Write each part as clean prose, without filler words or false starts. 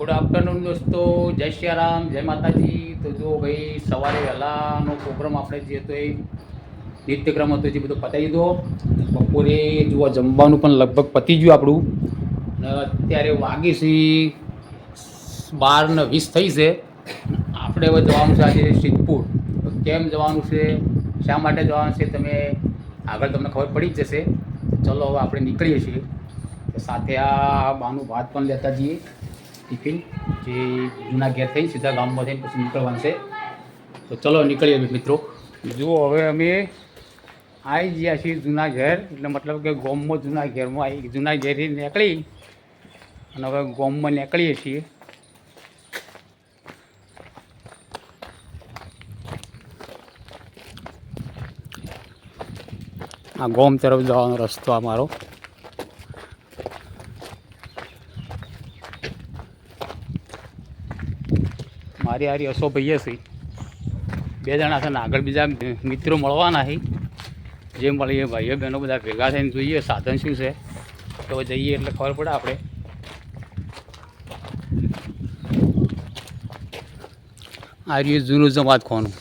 Good afternoon દોસ્તો, જય શ્રી રામ, જય માતાજી. તો જો ભાઈ સવારે વહેલાનો પ્રોગ્રામ આપણે જે હતો એ નિત્યક્રમ હતો જે બધો પતાવી દીધો. બપોરે જુઓ જમવાનું પણ લગભગ પતી ગયું આપણું. અને અત્યારે વાગી છે 12:20 થઈ છે. આપણે હવે જવાનું છે આજે સિદ્ધપુર. તો કેમ જવાનું છે, શા માટે જવાનું છે, તમે આગળ તમને ખબર પડી જ જશે. ચલો હવે આપણે નીકળીએ છીએ. સાથે આ બાનું ભાત પણ લેતા જઈએ, ટિફિન જે જૂના ઘેર થઈ સીધા ગામમાં થઈને પછી નીકળવાનું છે. તો ચલો નીકળીએ મિત્રો. જુઓ હવે અમે આવી ગયા છીએ જૂના ઘેર, એટલે મતલબ કે ગામમાં જૂના ઘેરમાં આવી, જૂના ઘેરથી નીકળી અને હવે ગામમાં નીકળીએ છીએ. આ ગામ તરફ જવાનો રસ્તો અમારો. મારી હારી અસો ભાઈએ છે, 2 જણા છે ને આગળ બીજા મિત્રો મળવાના છે. જે મળીએ ભાઈઓ બહેનો બધા ભેગા થઈને જોઈએ સાધન શું છે, તો જઈએ એટલે ખબર પડે આપણે. આ રહ્યું જૂનું જમાત ખાનું.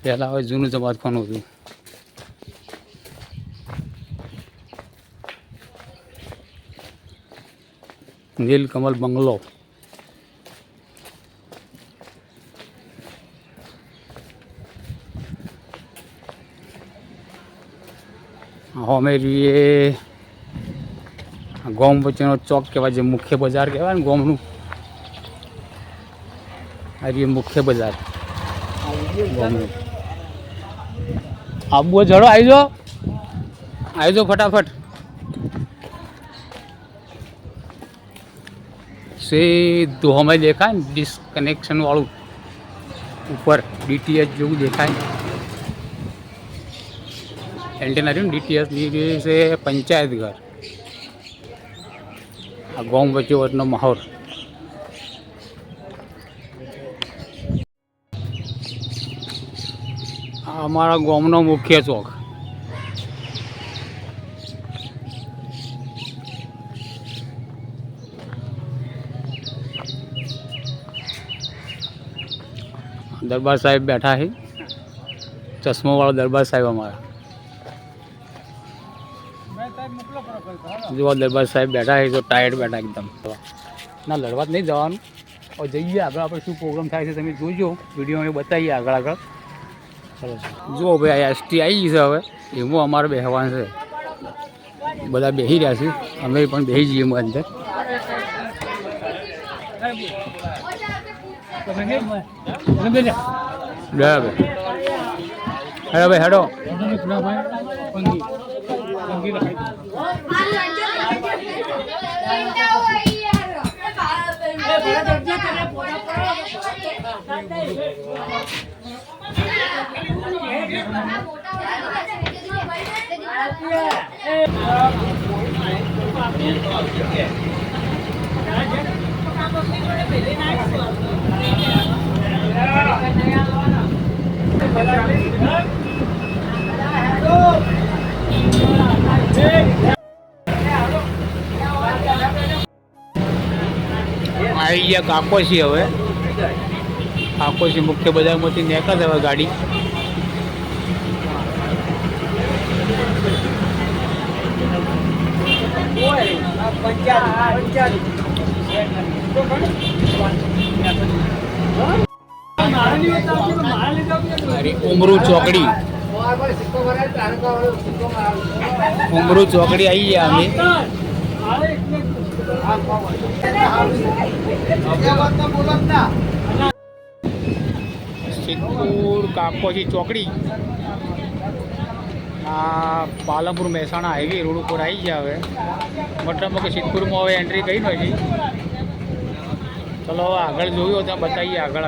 પહેલાં હવે જૂનું જમાત ખાનું હતું. નીલકમલ બંગલો. અમે જોઈએ ગામ વચ્ચેનો ચોક કહેવાય, જે મુખ્ય બજાર કહેવાય ને ગામનું. આ રહ્યું મુખ્ય બજાર ગામનું. આબુ જડો આવી જાઓ ફટાફટ. સીધું અમે દેખાય ને ડિસ્કનેક્શન વાળું ઉપર ડીટીએચ જેવું દેખાય. એન્ટેના રહ્યું ને ડીટીએચની છે પંચાયત ઘર. આ ગામ વચ્ચે વચનો માહોલ. આ અમારા ગામનો મુખ્ય ચોક. દરબાર સાહેબ બેઠા છે, ચશ્માવાળો દરબાર સાહેબ અમારા. જો દરબાર સાહેબ બેઠા છે, તો ટાયર્ડ બેઠા એકદમ. ના લડવા જ નહીં જવાનું. હવે જઈએ આગળ, આપણે શું પ્રોગ્રામ થાય છે તમે જોજો, વિડીયો અમે બતાવીએ આગળ. ચલો જુઓ ભાઈ આ એસટી આવી છે, હવે એમાં અમારે બેસવાનું છે. બધા બેસી રહ્યા છે, અમે પણ બેસી જઈએ એમાં અંદર. બરાબર હેડો ભાઈ હેડો. આવી ગયા કાકોશી. હવે કાકોશી મુખ્ય બજારમાંથી નીકળે હવે ગાડી. ઉમરું ચોકડી, ઉમરું ચોકડી આવી ગયા અમે. સિદ્ધપુર કાકોશી ચોકડી. આ પાલનપુર મહેસાણા હાઈવે રોડ ઉપર આવી ગયા હવે. મતલબ કે સિદ્ધપુરમાં હવે એન્ટ્રી કરી નથી. ચલો હવે આગળ જોયું ત્યાં બતાવીએ આગળ.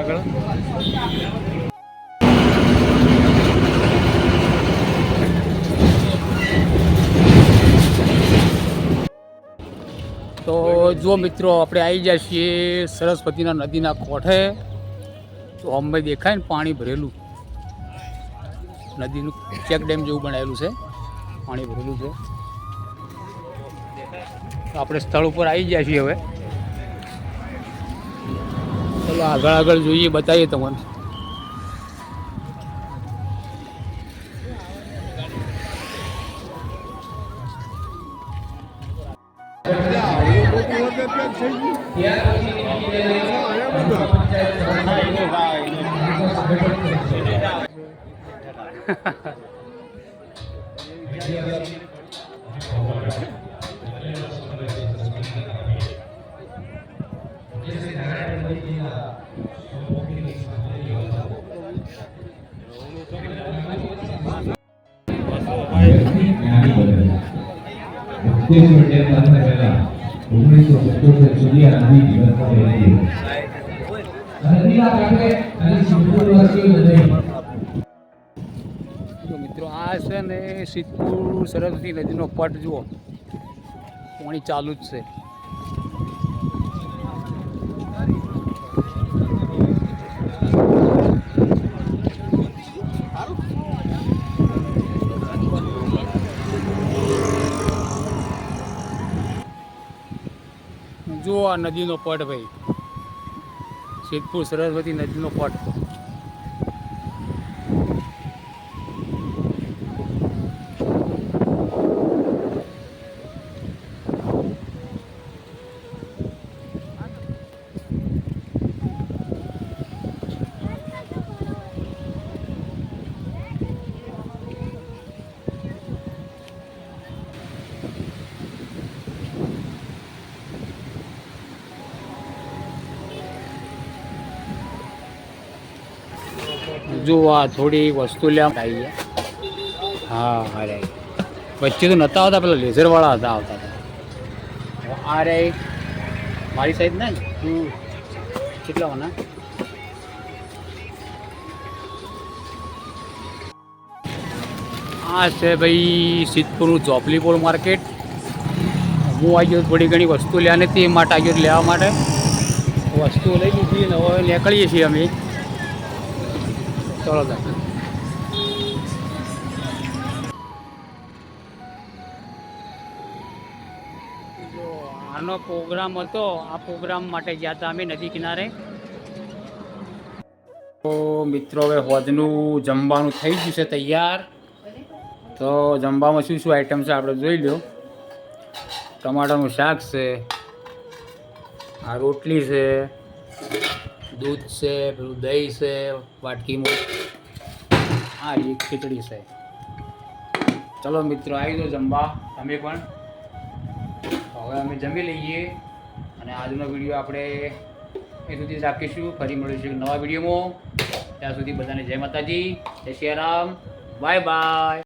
તો જો મિત્રો આપણે આવી જાય છીએ સરસ્વતીના નદીના કોઠે. તો અમે દેખાય ને પાણી ભરેલું નદીનું ચેક ડેમ જેવું બનાવેલું છે, પાણી ભરેલું છે. આપણે સ્થળ ઉપર આવી ગયા છીએ હવે. ચલો આગળ આગળ જોઈએ, બતાવીએ તમને. મિત્રો આ છે ને સિદ્ધપુર સરસ્વતી નદીનો પટ જુઓ, પાણી ચાલુ જ છે. જુઓ આ નદીનો પટ ભાઈ, સિદ્ધપુર સરસ્વતી નદીનો પટ. જો આ થોડી વસ્તુ લેવા આવી ગયા. હા અરે વચ્ચે તો નહોતા આવતા, પેલા લેઝરવાળા હતા આવતા હતા. આ રે મારી સાઈડ ને કેટલા હોના. આ છે ભાઈ સિદ્ધપુરનું ચોપલીપોળ માર્કેટ. હું આવી ગયો થોડી ઘણી વસ્તુ લેવાની હતી, એ માટે આવી ગયો લેવા માટે. વસ્તુ લઈ લીધી ને હવે નીકળીએ છીએ અમે. ચલો આનો પ્રોગ્રામ હતો, આ પ્રોગ્રામ માટે ગયા હતા અમે નદી કિનારે. તો મિત્રો હવે હોજનું જમવાનું થઈ ગયું છે તૈયાર. તો જમવામાં શું શું આઈટમ છે આપણે જોઈ લો. ટમાટાનું શાક છે, આ રોટલી છે, દૂધ છે, પેલું દહીં છે વાટકીમાં, આ એક ખીચડી છે. ચલો મિત્રો આવી દો જમવા તમે પણ. હવે અમે જમી લઈએ અને આજનો વિડીયો આપણે એ સુધી જ રાખીશું. ફરી મળીશું નવા વિડીયોમાં. ત્યાં સુધી બધાને જય માતાજી, જય શ્રી રામ, બાય બાય.